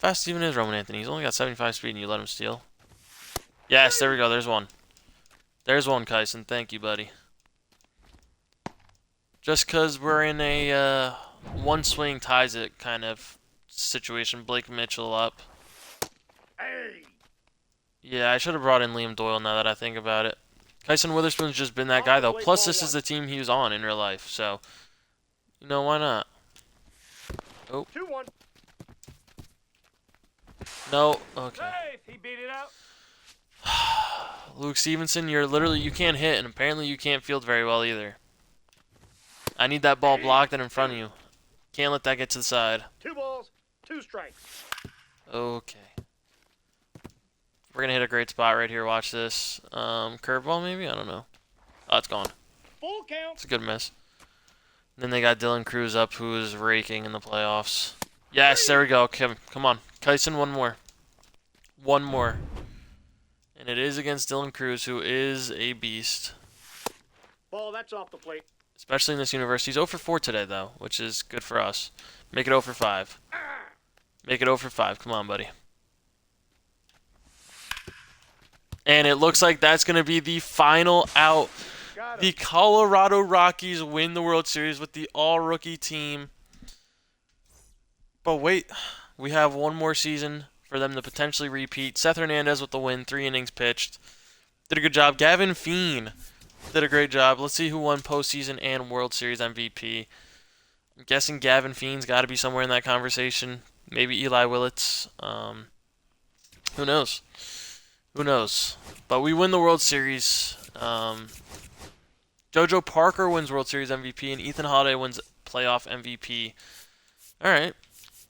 fast even is Roman Anthony? He's only got 75 speed and you let him steal. Yes, there we go. There's one. There's one, Kyson. Thank you, buddy. Just because we're in a one swing ties it kind of situation. Blake Mitchell up. Hey. Yeah, I should have brought in Liam Doyle now that I think about it. Kyson Witherspoon's just been that guy, though. Plus, this is the team he was on in real life, so, you know, why not? Oh. 2-1. No. Okay. Safe. He beat it out. Luke Stevenson, you can't hit, and apparently you can't field very well either. I need that ball blocked and in front of you. Can't let that get to the side. 2 balls, 2 strikes. Okay. We're going to hit a great spot right here. Watch this. Curveball maybe? I don't know. Oh, it's gone. Full count. It's a good miss. Then they got Dylan Cruz up, who is raking in the playoffs. Yes, there we go. Come on. Kyson, one more. One more. And it is against Dylan Cruz, who is a beast. Ball, that's off the plate. Especially in this universe. He's 0 for 4 today, though, which is good for us. Make it 0 for 5. Make it 0 for 5. Come on, buddy. And it looks like that's going to be the final out. The Colorado Rockies win the World Series with the all-rookie team. But wait, we have one more season for them to potentially repeat. Seth Hernandez with the win, 3 innings pitched. Did a good job. Gavin Fiend did a great job. Let's see who won postseason and World Series MVP. I'm guessing Gavin Fiend's got to be somewhere in that conversation. Maybe Eli Willits. Who knows? Who knows? But we win the World Series. JoJo Parker wins World Series MVP, and Ethan Holiday wins playoff MVP. All right.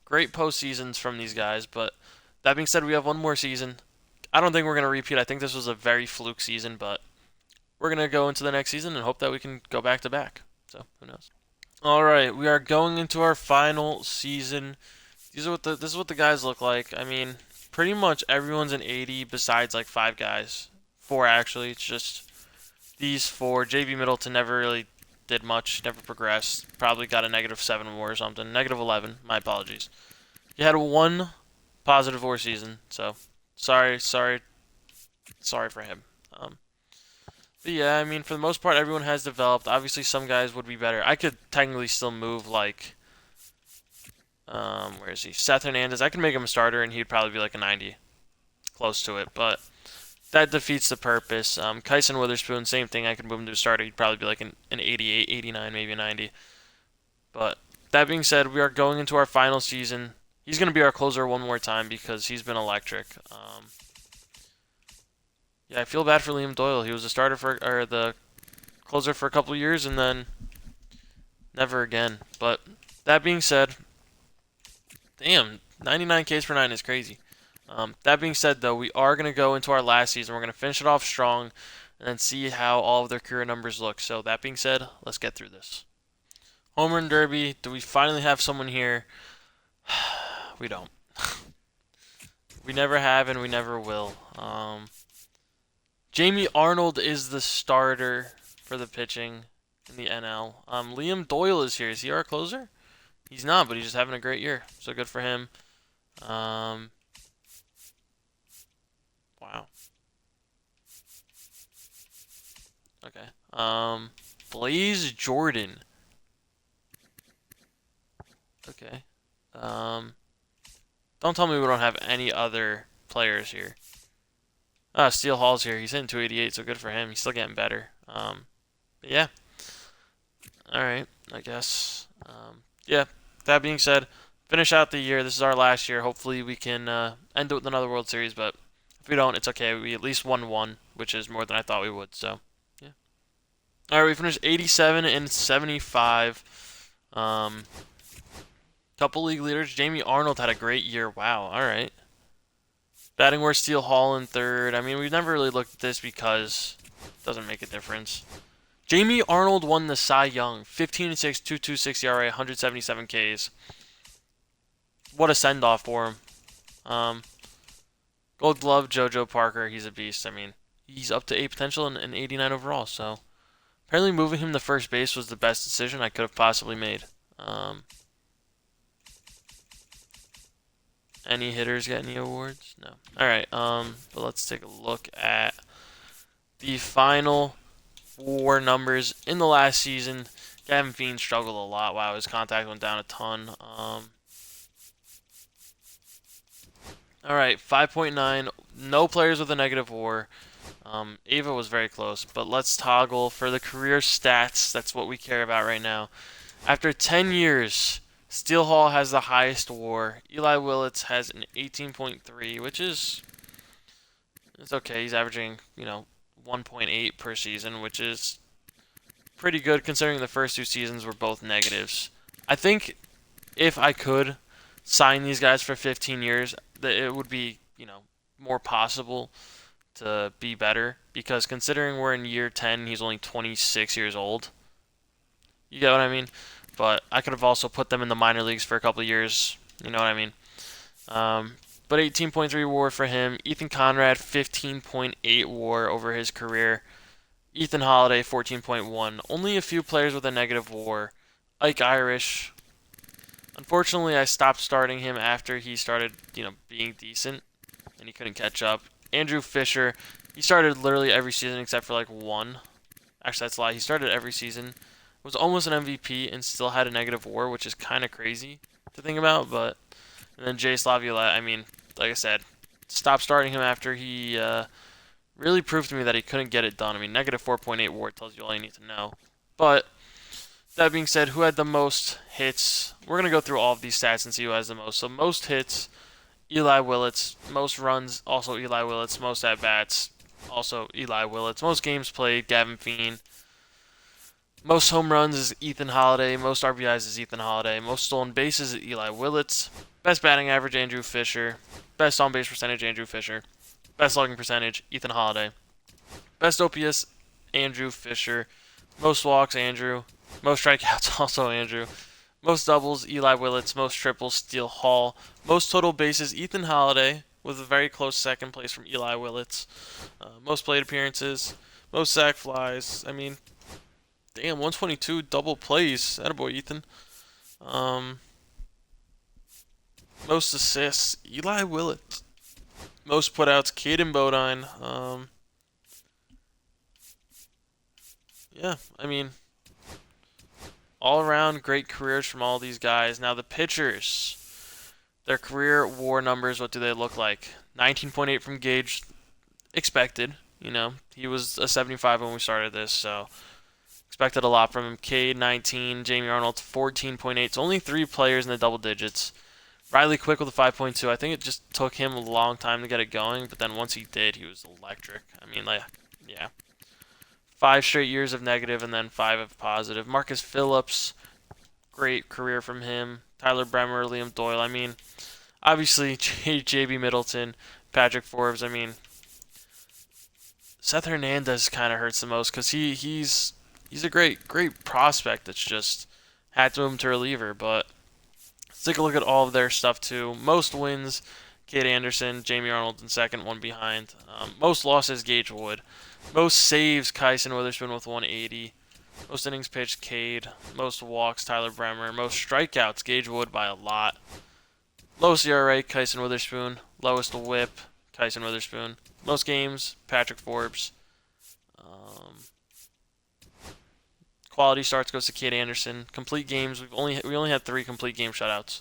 Great postseasons from these guys, but that being said, we have one more season. I don't think we're going to repeat. I think this was a very fluke season, but we're going to go into the next season and hope that we can go back to back. So, who knows? All right, we are going into our final season. This is what the guys look like. I mean, pretty much everyone's an 80 besides like 5 guys. 4 actually. It's just these 4. JV Middleton never really did much, never progressed. Probably got a -7 WAR or something. -11. My apologies. He had 1 positive WAR season, so sorry for him. But yeah, I mean, for the most part, everyone has developed. Obviously, some guys would be better. I could technically still move like, where is he? Seth Hernandez. I could make him a starter, and he'd probably be like a 90, close to it. But that defeats the purpose. Kyson Witherspoon, same thing. I could move him to a starter. He'd probably be like an 88, 89, maybe a 90. But that being said, we are going into our final season. He's going to be our closer one more time because he's been electric. Yeah, I feel bad for Liam Doyle. He was a starter or the closer for a couple years and then never again. But that being said, damn, 99 Ks per 9 is crazy. That being said, though, we are going to go into our last season. We're going to finish it off strong and then see how all of their career numbers look. So that being said, let's get through this. Home Run Derby. Do we finally have someone here? We don't. We never have and we never will. Jamie Arnold is the starter for the pitching in the NL. Liam Doyle is here. Is he our closer? He's not, but he's just having a great year. So good for him. Wow. Okay. Blaze Jordan. Okay. Don't tell me we don't have any other players here. Steele Hall's here. He's hitting 288, so good for him. He's still getting better. But yeah. Alright, I guess. Yeah, that being said, finish out the year. This is our last year. Hopefully we can end it with another World Series, but if we don't, it's okay. We at least won 1, which is more than I thought we would, so yeah. Alright, we finished 87 and 75. Couple league leaders. Jamie Arnold had a great year. Wow, alright. Batting worse, Steele Hall in 3rd. I mean, we've never really looked at this because it doesn't make a difference. Jamie Arnold won the Cy Young. 15-6, 2.26 ERA, 177 Ks. What a send-off for him. Gold Glove, JoJo Parker. He's a beast. I mean, he's up to A potential and 89 overall. So, apparently moving him to first base was the best decision I could have possibly made. Any hitters get any awards? No. All right. But let's take a look at the final WAR numbers in the last season. Gavin Fiend struggled a lot. Wow, his contact went down a ton. All right, 5.9. No players with a negative WAR. Ava was very close, but let's toggle for the career stats. That's what we care about right now. After 10 years, Steel Hall has the highest WAR. Eli Willits has an 18.3, which is it's okay. He's averaging 1.8 per season, which is pretty good considering the first two seasons were both negatives. I think if I could sign these guys for 15 years, that it would be more possible to be better because considering we're in year 10, he's only 26 years old. You get what I mean? But I could have also put them in the minor leagues for a couple of years. You know what I mean? But 18.3 WAR for him. Ethan Conrad 15.8 WAR over his career. Ethan Holiday 14.1. Only a few players with a negative WAR. Ike Irish. Unfortunately, I stopped starting him after he started, being decent, and he couldn't catch up. Andrew Fisher, he started literally every season except for like one. Actually, that's a lie. He started every season, was almost an MVP, and still had a negative WAR, which is kind of crazy to think about. But and then Jay Slaviolette, I mean, like I said, stopped starting him after he really proved to me that he couldn't get it done. I mean, negative 4.8 WAR tells you all you need to know. But that being said, who had the most hits? We're going to go through all of these stats and see who has the most. So most hits, Eli Willits. Most runs, also Eli Willits. Most at-bats, also Eli Willits. Most games played, Gavin Fiend. Most home runs is Ethan Holiday. Most RBIs is Ethan Holiday. Most stolen bases is Eli Willits. Best batting average, Andrew Fisher. Best on-base percentage, Andrew Fisher. Best slugging percentage, Ethan Holiday. Best OPS, Andrew Fisher. Most walks, Andrew. Most strikeouts, also Andrew. Most doubles, Eli Willits. Most triples, Steele Hall. Most total bases, Ethan Holiday, with a very close second place from Eli Willits. Most plate appearances, most sac flies. I mean, damn, 122 double plays. Attaboy, Ethan. Most assists, Eli Willits. Most putouts, Caden Bodine. Yeah, I mean, all around great careers from all these guys. Now the pitchers, their career WAR numbers, what do they look like? 19.8 from Gage, expected. He was a 75 when we started this, so expected a lot from him. Cade 19, Jamie Arnold 14.8. So only three players in the double digits. Riley Quick with a 5.2. I think it just took him a long time to get it going, but then once he did, he was electric. I mean, like, yeah. 5 straight years of negative and then 5 of positive. Marcus Phillips, great career from him. Tyler Bremer, Liam Doyle. I mean, obviously JB Middleton, Patrick Forbes. I mean, Seth Hernandez kind of hurts the most because he's a great prospect that's just had to move him to reliever. But let's take a look at all of their stuff too. Most wins, Cade Anderson, Jamie Arnold in second, one behind. Most losses, Gage Wood. Most saves, Kyson Witherspoon with 180. Most innings pitched, Cade. Most walks, Tyler Bremer. Most strikeouts, Gage Wood by a lot. Lowest ERA, Kyson Witherspoon. Lowest whip, Kyson Witherspoon. Most games, Patrick Forbes. Quality starts goes to Cade Anderson. Complete games, we only had 3 complete game shutouts.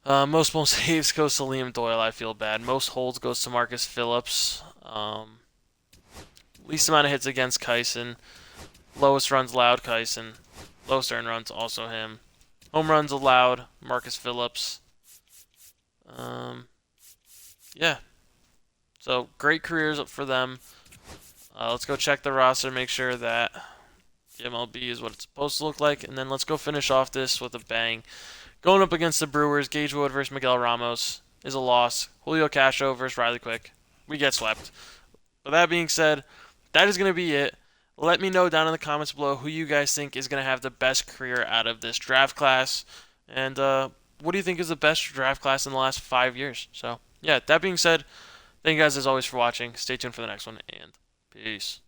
Most saves goes to Liam Doyle. I feel bad. Most holds goes to Marcus Phillips. Least amount of hits against Kyson. Lowest runs allowed, Kyson. Lowest earned runs, also him. Home runs allowed, Marcus Phillips. Yeah. So, great careers for them. Let's go check the roster, make sure that the MLB is what it's supposed to look like, and then let's go finish off this with a bang. Going up against the Brewers, Gage Wood versus Miguel Ramos is a loss. Julio Castro versus Riley Quick. We get swept. But that being said, that is going to be it. Let me know down in the comments below who you guys think is going to have the best career out of this draft class. And what do you think is the best draft class in the last 5 years? So, yeah, that being said, thank you guys as always for watching. Stay tuned for the next one, and peace.